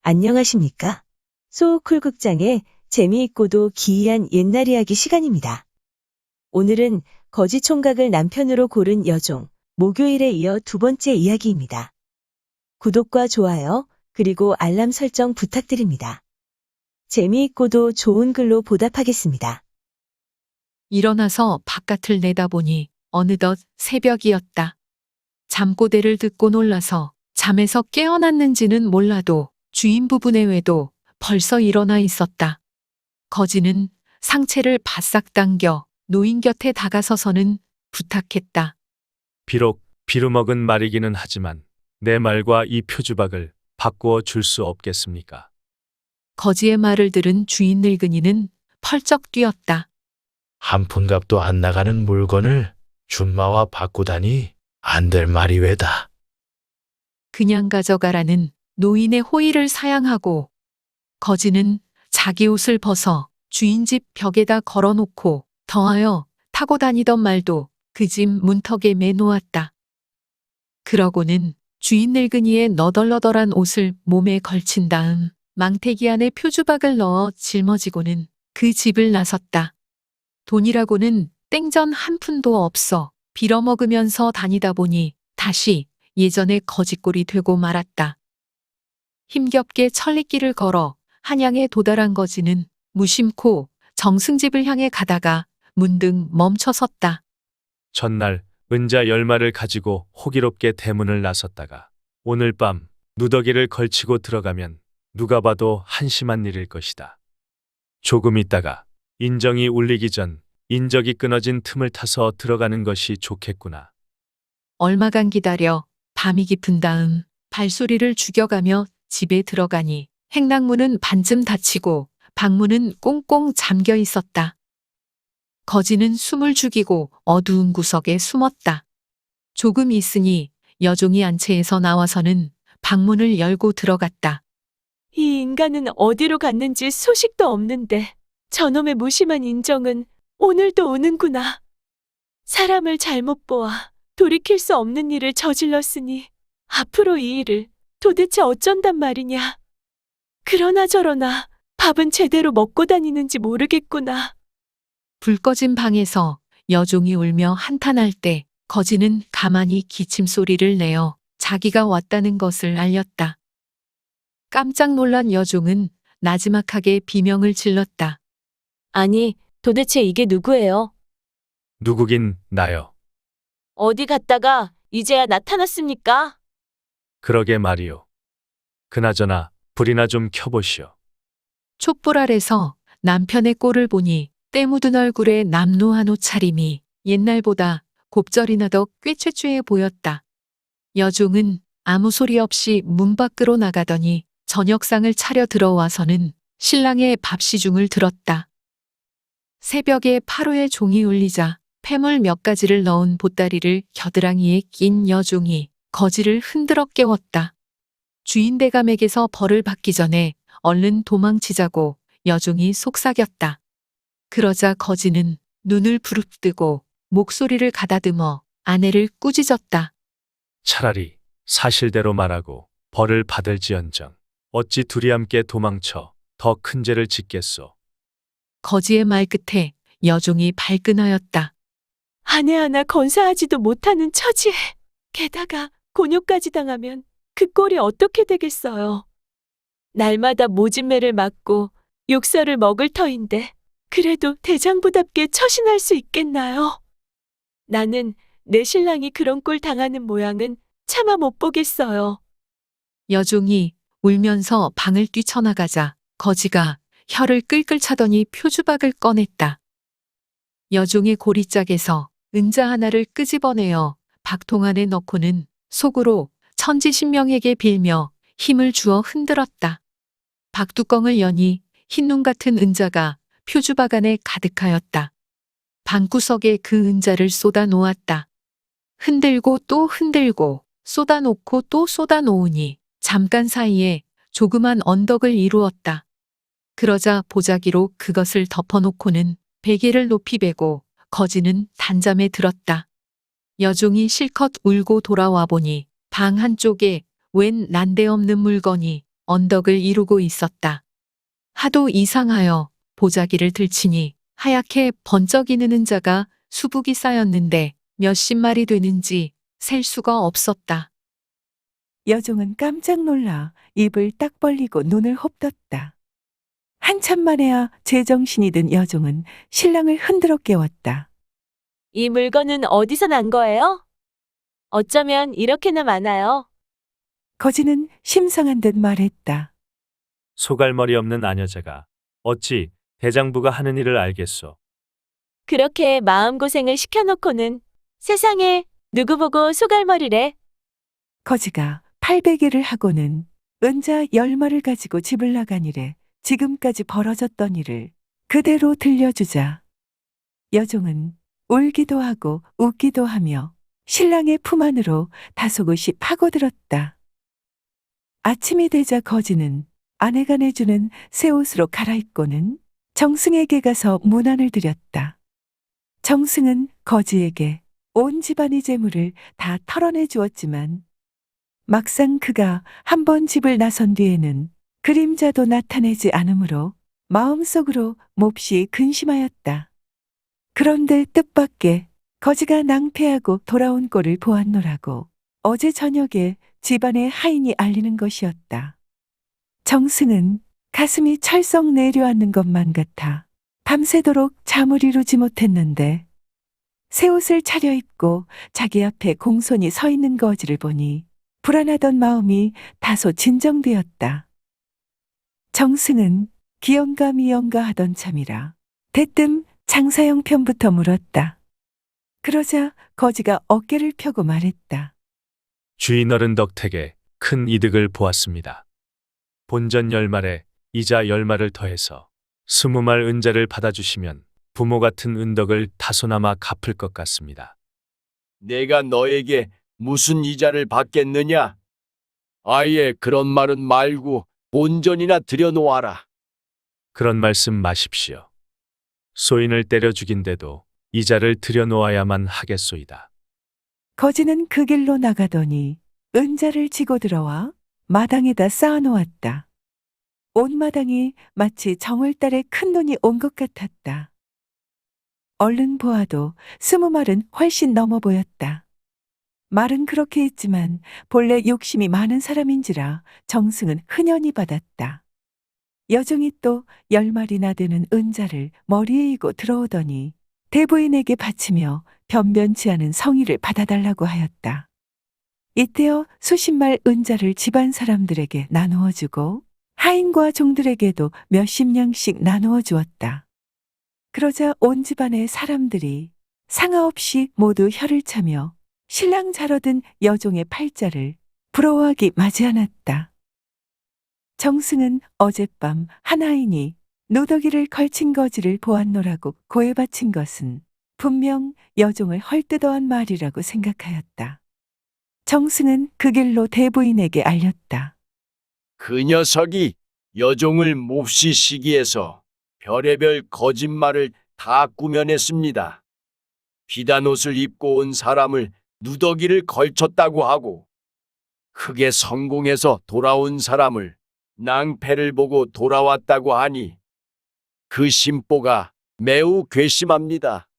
안녕하십니까? 소쿨극장의 재미있고도 기이한 옛날 이야기 시간입니다. 오늘은 거지 총각을 남편으로 고른 여종, 목요일에 이어 두 번째 이야기입니다. 구독과 좋아요, 그리고 알람 설정 부탁드립니다. 재미있고도 좋은 글로 보답하겠습니다. 일어나서 바깥을 내다보니 어느덧 새벽이었다. 잠꼬대를 듣고 놀라서 잠에서 깨어났는지는 몰라도 주인 부부 내외도 벌써 일어나 있었다. 거지는 상체를 바싹 당겨 노인 곁에 다가서서는 부탁했다. 비록 비루먹은 말이기는 하지만 내 말과 이 표주박을 바꾸어 줄 수 없겠습니까? 거지의 말을 들은 주인 늙은이는 펄쩍 뛰었다. 한 푼값도 안 나가는 물건을 준마와 바꾸다니 안 될 말이 왜다. 그냥 가져가라는 노인의 호의를 사양하고 거지는 자기 옷을 벗어 주인 집 벽에다 걸어놓고 더하여 타고 다니던 말도 그 집 문턱에 매놓았다. 그러고는 주인 늙은이의 너덜너덜한 옷을 몸에 걸친 다음 망태기 안에 표주박을 넣어 짊어지고는 그 집을 나섰다. 돈이라고는 땡전 한 푼도 없어 빌어먹으면서 다니다 보니 다시 예전의 거지꼴이 되고 말았다. 힘겹게 천리길을 걸어 한양에 도달한 거지는 무심코 정승집을 향해 가다가 문득 멈춰섰다. 전날 은자 10마를 가지고 호기롭게 대문을 나섰다가 오늘 밤 누더기를 걸치고 들어가면 누가 봐도 한심한 일일 것이다. 조금 있다가 인정이 울리기 전 인적이 끊어진 틈을 타서 들어가는 것이 좋겠구나. 얼마간 기다려 밤이 깊은 다음 발소리를 죽여가며 집에 들어가니 행랑문은 반쯤 닫히고 방문은 꽁꽁 잠겨 있었다. 거지는 숨을 죽이고 어두운 구석에 숨었다. 조금 있으니 여종이 안채에서 나와서는 방문을 열고 들어갔다. 이 인간은 어디로 갔는지 소식도 없는데 저놈의 무심한 인정은 오늘도 오는구나. 사람을 잘못 보아 돌이킬 수 없는 일을 저질렀으니 앞으로 이 일을 도대체 어쩐단 말이냐. 그러나 저러나 밥은 제대로 먹고 다니는지 모르겠구나. 불 꺼진 방에서 여종이 울며 한탄할 때 거지는 가만히 기침 소리를 내어 자기가 왔다는 것을 알렸다. 깜짝 놀란 여종은 나지막하게 비명을 질렀다. 아니, 도대체 이게 누구예요? 누구긴 나요. 어디 갔다가 이제야 나타났습니까? 그러게 말이요. 그나저나 불이나 좀 켜보시오. 촛불 아래서 남편의 꼴을 보니 때 묻은 얼굴에 남루한 옷차림이 옛날보다 곱절이나 더 꾀최추해 보였다. 여종은 아무 소리 없이 문 밖으로 나가더니 저녁상을 차려 들어와서는 신랑의 밥시중을 들었다. 새벽에 파로에 종이 울리자 폐물 몇 가지를 넣은 보따리를 겨드랑이에 낀 여종이 거지를 흔들어 깨웠다. 주인 대감에게서 벌을 받기 전에 얼른 도망치자고 여종이 속삭였다. 그러자 거지는 눈을 부릅뜨고 목소리를 가다듬어 아내를 꾸짖었다. 차라리 사실대로 말하고 벌을 받을지언정 어찌 둘이 함께 도망쳐 더 큰 죄를 짓겠소. 거지의 말 끝에 여종이 발끈하였다. 아내 하나 건사하지도 못하는 처지에 게다가 곤욕까지 당하면 그 꼴이 어떻게 되겠어요. 날마다 모진매를 맞고 욕설을 먹을 터인데 그래도 대장부답게 처신할 수 있겠나요? 나는 내 신랑이 그런 꼴 당하는 모양은 차마 못 보겠어요. 여종이 울면서 방을 뛰쳐나가자 거지가 혀를 끌끌 차더니 표주박을 꺼냈다. 여종의 고리짝에서 은자 하나를 끄집어내어 박통 안에 넣고는 속으로 천지신명에게 빌며 힘을 주어 흔들었다. 박뚜껑을 여니 흰눈 같은 은자가 표주박 안에 가득하였다. 방구석에 그 은자를 쏟아 놓았다. 흔들고 또 흔들고 쏟아 놓고 또 쏟아 놓으니 잠깐 사이에 조그만 언덕을 이루었다. 그러자 보자기로 그것을 덮어놓고는 베개를 높이 베고 거지는 단잠에 들었다. 여종이 실컷 울고 돌아와 보니 방 한쪽에 웬 난데없는 물건이 언덕을 이루고 있었다. 하도 이상하여 보자기를 들치니 하얗게 번쩍이는 은자가 수북이 쌓였는데 몇십 마리 되는지 셀 수가 없었다. 여종은 깜짝 놀라 입을 딱 벌리고 눈을 홉떴다. 한참 만에야 제정신이 든 여종은 신랑을 흔들어 깨웠다. 이 물건은 어디서 난 거예요? 어쩌면 이렇게나 많아요. 거지는 심상한 듯 말했다. 소갈머리 없는 아녀자가 어찌 대장부가 하는 일을 알겠소. 그렇게 마음고생을 시켜놓고는 세상에 누구 보고 소갈머리래. 거지가 800일을 하고는 은자 10마를 가지고 집을 나가니래 지금까지 벌어졌던 일을 그대로 들려주자. 여종은 울기도 하고 웃기도 하며 신랑의 품 안으로 다소곳이 파고들었다. 아침이 되자 거지는 아내가 내주는 새 옷으로 갈아입고는 정승에게 가서 문안을 드렸다. 정승은 거지에게 온 집안의 재물을 다 털어내 주었지만 막상 그가 한번 집을 나선 뒤에는 그림자도 나타내지 않으므로 마음속으로 몹시 근심하였다. 그런데 뜻밖의 거지가 낭패하고 돌아온 꼴을 보았노라고 어제 저녁에 집안의 하인이 알리는 것이었다. 정승은 가슴이 철썩 내려앉는 것만 같아 밤새도록 잠을 이루지 못했는데 새 옷을 차려입고 자기 앞에 공손히 서 있는 거지를 보니 불안하던 마음이 다소 진정되었다. 정승은 기영가 미영가 하던 참이라 대뜸 장사형 편부터 물었다. 그러자 거지가 어깨를 펴고 말했다. 주인 어른 덕택에 큰 이득을 보았습니다. 본전 10말에 이자 10말을 더해서 20말 은자를 받아주시면 부모 같은 은덕을 다소나마 갚을 것 같습니다. 내가 너에게 무슨 이자를 받겠느냐? 아예 그런 말은 말고 본전이나 들여놓아라. 그런 말씀 마십시오. 소인을 때려 죽인데도 이자를 들여놓아야만 하겠소이다. 거지는 그 길로 나가더니 은자를 지고 들어와 마당에다 쌓아놓았다. 온 마당이 마치 정월달에 큰 눈이 온 것 같았다. 얼른 보아도 20말은 훨씬 넘어 보였다. 말은 그렇게 했지만 본래 욕심이 많은 사람인지라 정승은 흔연히 받았다. 여종이 또 10마리나 되는 은자를 머리에 이고 들어오더니 대부인에게 바치며 변변치 않은 성의를 받아달라고 하였다. 이때여 수십말 은자를 집안 사람들에게 나누어 주고 하인과 종들에게도 몇십 냥씩 나누어 주었다. 그러자 온 집안의 사람들이 상하 없이 모두 혀를 차며 신랑 잘 얻은 여종의 팔자를 부러워하기 마지 않았다. 정승은 어젯밤 한 하인이 누더기를 걸친 거지를 보았노라고 고해 바친 것은 분명 여종을 헐뜯어한 말이라고 생각하였다. 정승은 그 길로 대부인에게 알렸다. 그 녀석이 여종을 몹시 시기해서 별의별 거짓말을 다 꾸며냈습니다. 비단 옷을 입고 온 사람을 누더기를 걸쳤다고 하고 크게 성공해서 돌아온 사람을 낭패를 보고 돌아왔다고 하니 그 심보가 매우 괘씸합니다.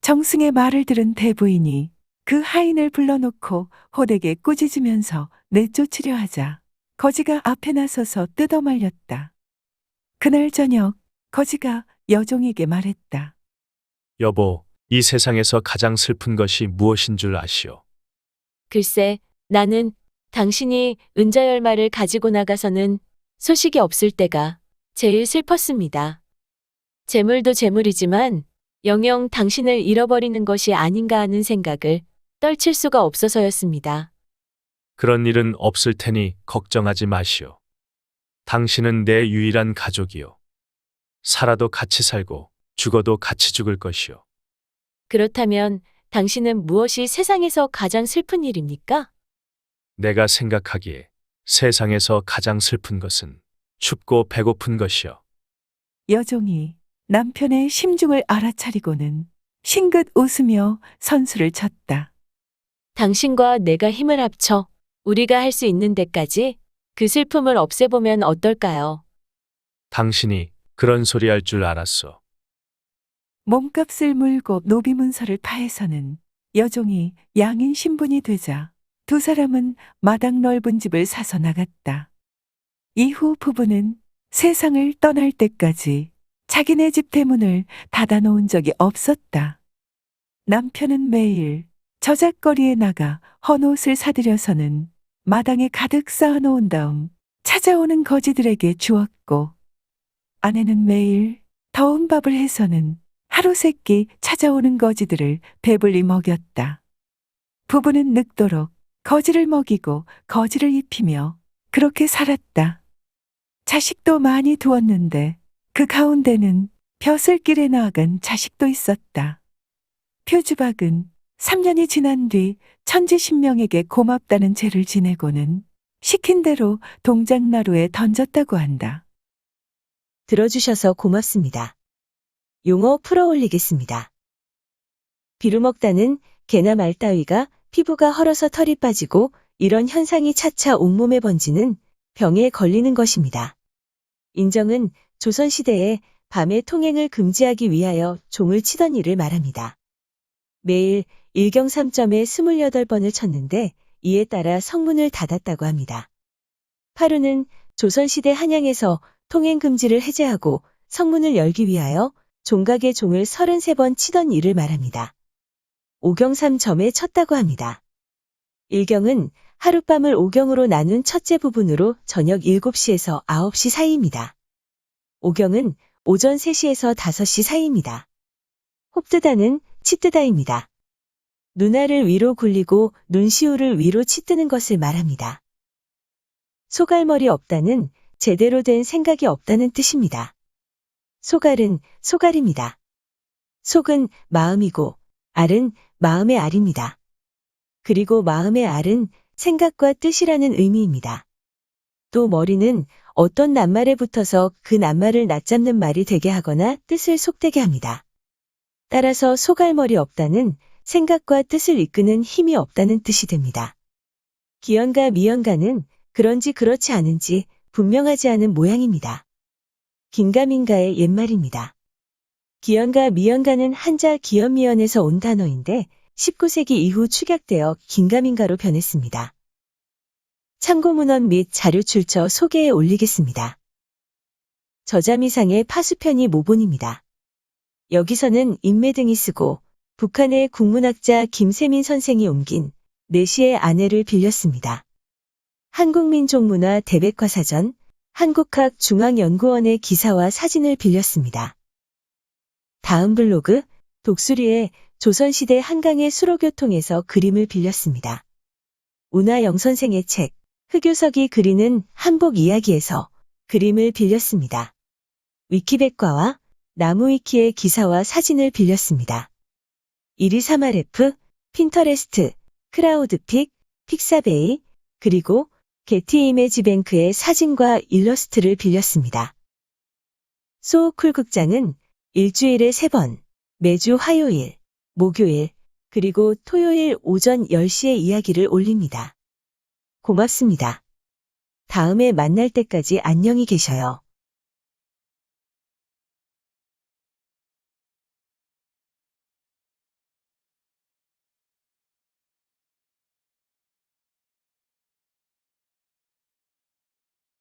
정승의 말을 들은 대부인이 그 하인을 불러놓고 호되게 꾸짖으면서 내쫓으려 하자 거지가 앞에 나서서 뜯어말렸다. 그날 저녁 거지가 여종에게 말했다. 여보, 이 세상에서 가장 슬픈 것이 무엇인 줄 아시오? 글쎄, 나는 당신이 은자 10말을 가지고 나가서는 소식이 없을 때가 제일 슬펐습니다. 재물도 재물이지만 영영 당신을 잃어버리는 것이 아닌가 하는 생각을 떨칠 수가 없어서였습니다. 그런 일은 없을 테니 걱정하지 마시오. 당신은 내 유일한 가족이오. 살아도 같이 살고 죽어도 같이 죽을 것이오. 그렇다면 당신은 무엇이 세상에서 가장 슬픈 일입니까? 내가 생각하기에 세상에서 가장 슬픈 것은 춥고 배고픈 것이오. 여종이 남편의 심중을 알아차리고는 싱긋 웃으며 선수를 쳤다. 당신과 내가 힘을 합쳐 우리가 할 수 있는 데까지 그 슬픔을 없애보면 어떨까요? 당신이 그런 소리 할 줄 알았소. 몸값을 물고 노비문서를 파해서는 여종이 양인 신분이 되자 두 사람은 마당 넓은 집을 사서 나갔다. 이후 부부는 세상을 떠날 때까지 자기네 집 대문을 닫아놓은 적이 없었다. 남편은 매일 저작거리에 나가 헌옷을 사들여서는 마당에 가득 쌓아놓은 다음 찾아오는 거지들에게 주었고, 아내는 매일 더운 밥을 해서는 하루 세끼 찾아오는 거지들을 배불리 먹였다. 부부는 늙도록 거지를 먹이고 거지를 입히며 그렇게 살았다. 자식도 많이 두었는데 그 가운데는 벼슬길에 나아간 자식도 있었다. 표주박은 3년이 지난 뒤 천지신명에게 고맙다는 죄를 지내고는 시킨 대로 동작나루에 던졌다고 한다. 들어주셔서 고맙습니다. 용어 풀어올리겠습니다. 비루먹다는 개나 말 따위가 피부가 헐어서 털이 빠지고 이런 현상이 차차 온몸에 번지는 병에 걸리는 것입니다. 인정은 조선시대에 밤의 통행을 금지하기 위하여 종을 치던 일을 말합니다. 매일 일경 3점에 28번을 쳤는데 이에 따라 성문을 닫았다고 합니다. 파루는 조선시대 한양에서 통행 금지를 해제하고 성문을 열기 위하여 종각의 종을 33번 치던 일을 말합니다. 오경 3점에 쳤다고 합니다. 일경은 하룻밤을 오경으로 나눈 첫째 부분으로 저녁 7시에서 9시 사이입니다. 오경은 오전 3시에서 5시 사이입니다. 홉뜨다는 치뜨다입니다. 눈알을 위로 굴리고 눈시울을 위로 치뜨는 것을 말합니다. 소갈머리 없다는 제대로 된 생각이 없다는 뜻입니다. 소갈은 소갈입니다. 속은 마음이고 알은 마음의 알입니다. 그리고 마음의 알은 생각과 뜻이라는 의미입니다. 또 머리는 어떤 낱말에 붙어서 그 낱말을 낮잡는 말이 되게 하거나 뜻을 속되게 합니다. 따라서 소갈머리 없다는 생각과 뜻을 이끄는 힘이 없다는 뜻이 됩니다. 기연가 미연가는 그런지 그렇지 않은지 분명하지 않은 모양입니다. 긴가민가의 옛말입니다. 기연가 미연가는 한자 기연미연에서 온 단어인데 19세기 이후 축약되어 긴가민가로 변했습니다. 참고문헌 및 자료 출처 소개에 올리겠습니다. 저자미상의 파수편이 모본입니다. 여기서는 인매등이 쓰고 북한의 국문학자 김세민 선생이 옮긴 내시의 아내를 빌렸습니다. 한국민족문화 대백과사전, 한국학중앙연구원의 기사와 사진을 빌렸습니다. 다음 블로그, 독수리의 조선시대 한강의 수로교통에서 그림을 빌렸습니다. 운하영 선생의 책, 흑요석이 그리는 한복 이야기에서 그림을 빌렸습니다. 위키백과와 나무위키의 기사와 사진을 빌렸습니다. 1238F, 핀터레스트, 크라우드픽, 픽사베이, 그리고 게티 이미지뱅크의 사진과 일러스트를 빌렸습니다. 소우쿨 극장은 일주일에 3번, 매주 화요일, 목요일, 그리고 토요일 오전 10시에 이야기를 올립니다. 고맙습니다. 다음에 만날 때까지 안녕히 계셔요.